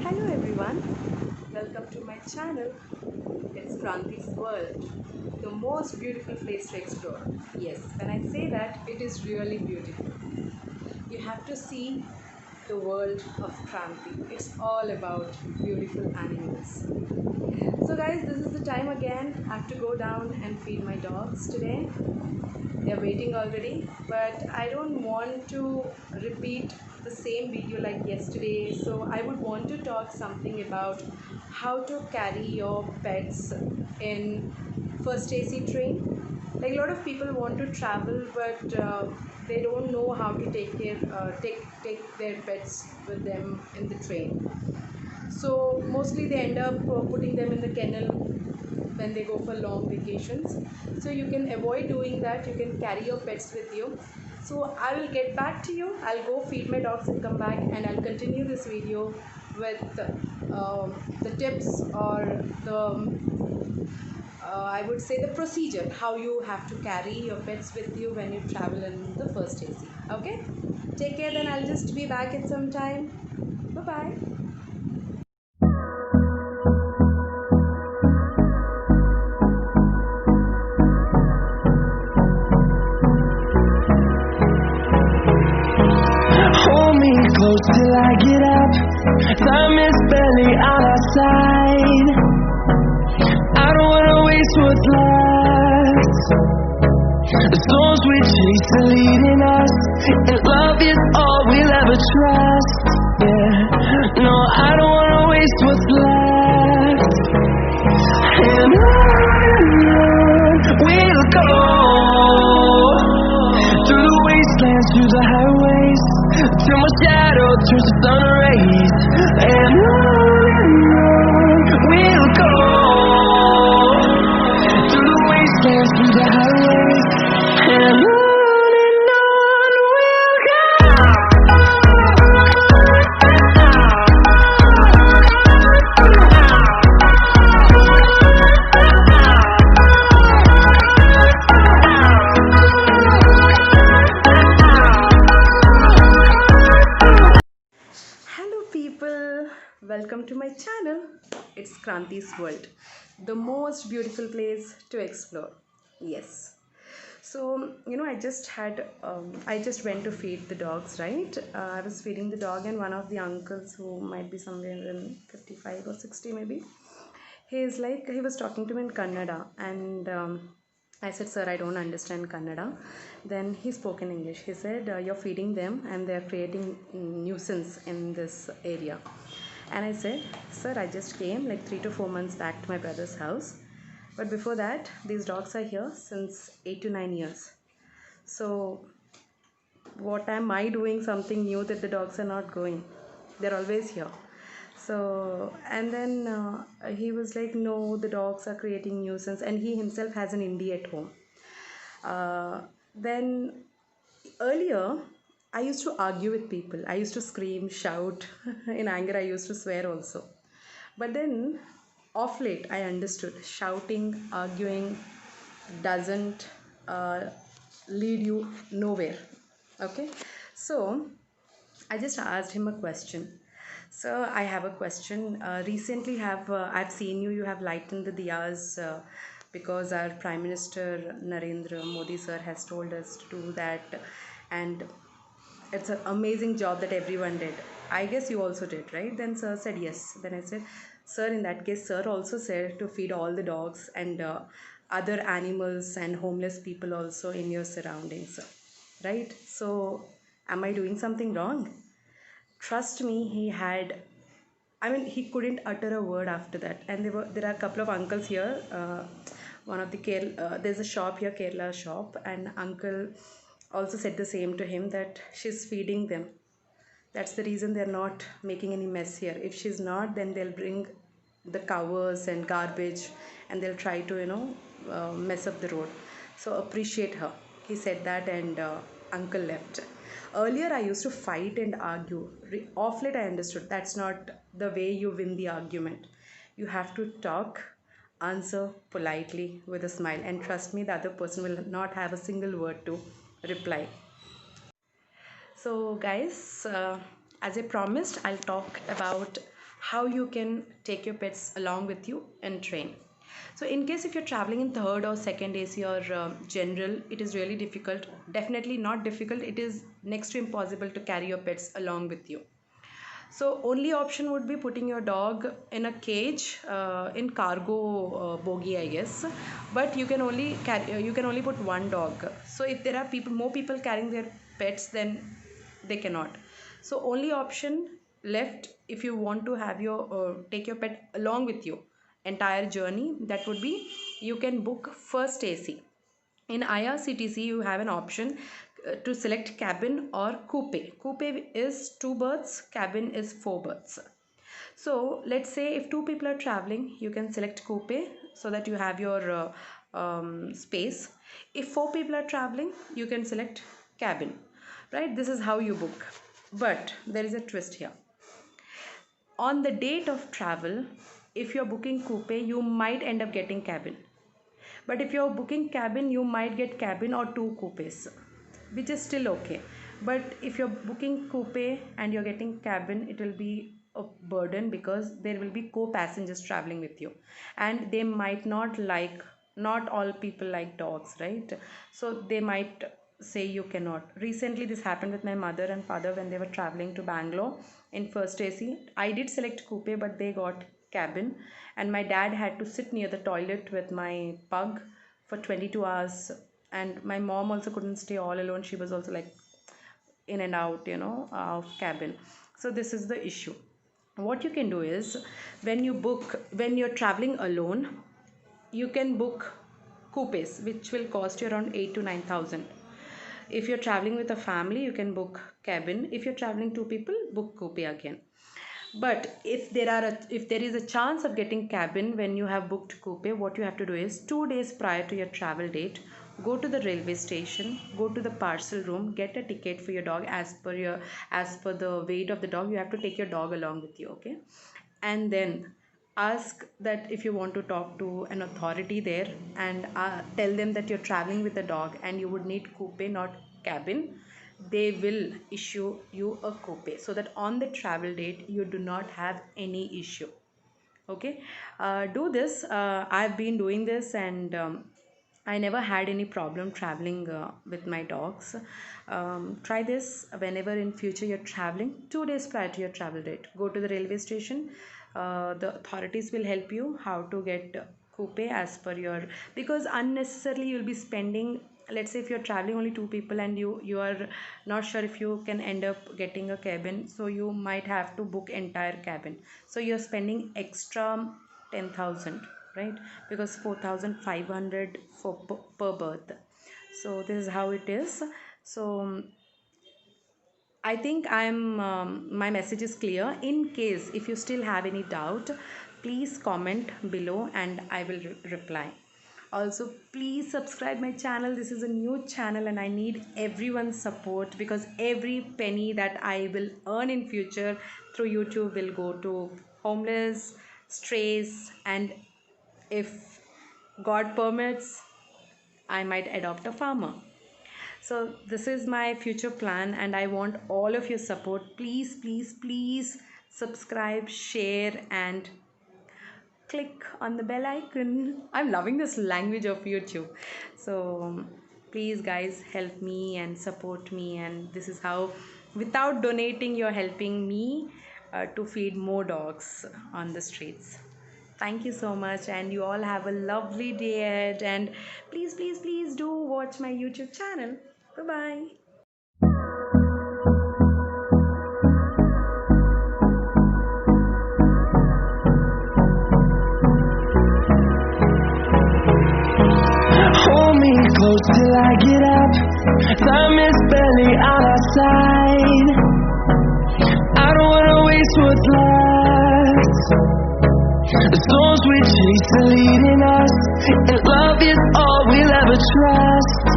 Hello everyone, welcome to my channel. It's Kranti's World, the most beautiful place to explore. Yes, when I say that, it is really beautiful. You have to see the world of Kranti. It's all about beautiful animals. So guys, this is the time again. I have to go down and feed my dogs today. They're waiting already, but I don't want to repeat the same video like yesterday, so I would want to talk something about how to carry your pets in first AC train. Like, a lot of people want to travel, but they don't know how to take their pets with them in the train. So mostly they end up putting them in the kennel when they go for long vacations. So you can avoid doing that. You can carry your pets with you. So I will get back to you. I'll go feed my dogs and come back, and I'll continue this video with the tips or I would say the procedure, how you have to carry your pets with you when you travel in the first AC. Okay, take care, then I'll just be back in some time. Bye bye. Hold me close till I get up. Time is barely on our side. I don't wanna waste what's left. The storms we chase are leading us, and love is all we'll ever trust. Yeah, no, I don't wanna waste what's left. And on we'll go, through the wastelands, through the highways, till my shadow turns to sun rays. And on we'll go, through the wastelands, through the highways, and on we'll go. Hello people, welcome to my channel. It's Kranti's World, the most beautiful place to explore. Yes. So, I just went to feed the dogs, right? I was feeding the dog, and one of the uncles, who might be somewhere in 55 or 60 maybe, he was talking to me in Kannada, and I said, "Sir, I don't understand Kannada." Then he spoke in English. He said, "You're feeding them and they're creating nuisance in this area." And I said, "Sir, I just came like 3 to 4 months back to my brother's house. But before that, these dogs are here since 8 to 9 years. So, what am I doing something new that the dogs are not going? They're always here." So, and then he was like, "No, the dogs are creating nuisance," and he himself has an indie at home. Then earlier, I used to argue with people. I used to scream, shout. In anger, I used to swear also. But then, off late, I understood shouting, arguing doesn't lead you nowhere. Okay, so I just asked him a question. So I have a question. Recently, have I've seen you. You have lightened the diyas because our Prime Minister Narendra Modi sir has told us to do that, and it's an amazing job that everyone did. I guess you also did, right? Then sir said yes. Then I said, "Sir, in that case, sir also said to feed all the dogs and other animals and homeless people also in your surroundings, right? So, am I doing something wrong?" Trust me, he couldn't utter a word after that. And there are a couple of uncles here. One of the there's a shop here, Kerala shop, and uncle also said the same to him, that she's feeding them. That's the reason they're not making any mess here. If she's not, then they'll bring the covers and garbage, and they'll try to, mess up the road. So appreciate her. He said that, and uncle left. Earlier, I used to fight and argue. Off late, I understood that's not the way you win the argument. You have to talk, answer politely with a smile, and trust me, the other person will not have a single word to reply. So, guys, as I promised, I'll talk about how you can take your pets along with you and train. So in case if you're traveling in third or second AC or general, it is really difficult. Definitely not difficult. It is next to impossible to carry your pets along with you. So only option would be putting your dog in a cage in cargo bogie, I guess. But you can only put one dog. So if there are more people carrying their pets, then they cannot. So only option left if you want to have your take your pet along with you entire journey, that would be you can book first AC. In IRCTC, you have an option to select cabin or coupe. Coupe is 2 berths, cabin is 4 berths. So let's say if 2 people are traveling, you can select coupe so that you have your space. If 4 people are traveling, you can select cabin. Right? This is how you book. But there is a twist here. On the date of travel, if you're booking coupe, you might end up getting cabin. But if you're booking cabin, you might get cabin or 2 coupes, which is still okay. But if you're booking coupe and you're getting cabin, it will be a burden because there will be co-passengers traveling with you, and they might not all people like dogs, right? So they might say you cannot. Recently, this happened with my mother and father when they were traveling to Bangalore in first AC. I did select coupe, but they got cabin, and my dad had to sit near the toilet with my pug for 22 hours, and my mom also couldn't stay all alone. She was also like in and out, of cabin. So this is the issue. What you can do is, when you're traveling alone, you can book coupes, which will cost you around 8 to 9,000. If you're traveling with a family, you can book cabin. If you're traveling 2 people, book coupe again. But if there is a chance of getting cabin when you have booked coupe, what you have to do is 2 days prior to your travel date, go to the railway station, go to the parcel room, get a ticket for your dog as per the weight of the dog. You have to take your dog along with you, okay? And then ask that if you want to talk to an authority there, and tell them that you're traveling with a dog and you would need coupe, not cabin. They will issue you a coupe so that on the travel date you do not have any issue. Okay, do this. I've been doing this, and I never had any problem traveling with my dogs. Try this whenever in future you're traveling. 2 days prior to your travel date, go to the railway station. The authorities will help you how to get coupe as per your, because unnecessarily you'll be spending. Let's say if you're traveling only 2 people and you are not sure if you can end up getting a cabin, so you might have to book entire cabin, so you're spending extra 10,000, right? Because 4,500 for per berth. So this is how it is. So I think my message is clear. In case if you still have any doubt, please comment below and I will reply. Also, please subscribe my channel. This is a new channel and I need everyone's support, because every penny that I will earn in future through YouTube will go to homeless, strays, and if God permits, I might adopt a farmer. So this is my future plan and I want all of your support. Please, please, please subscribe, share, and click on the bell icon. I'm loving this language of YouTube. So please guys, help me and support me, and this is how, without donating, you're helping me to feed more dogs on the streets. Thank you so much, and you all have a lovely day ahead, and please, please, please do watch my YouTube channel. Bye bye. Hold me close till I get up. Time is barely on our side. I don't wanna waste what's left. The storms we chase are leading us, and love is all we'll ever trust.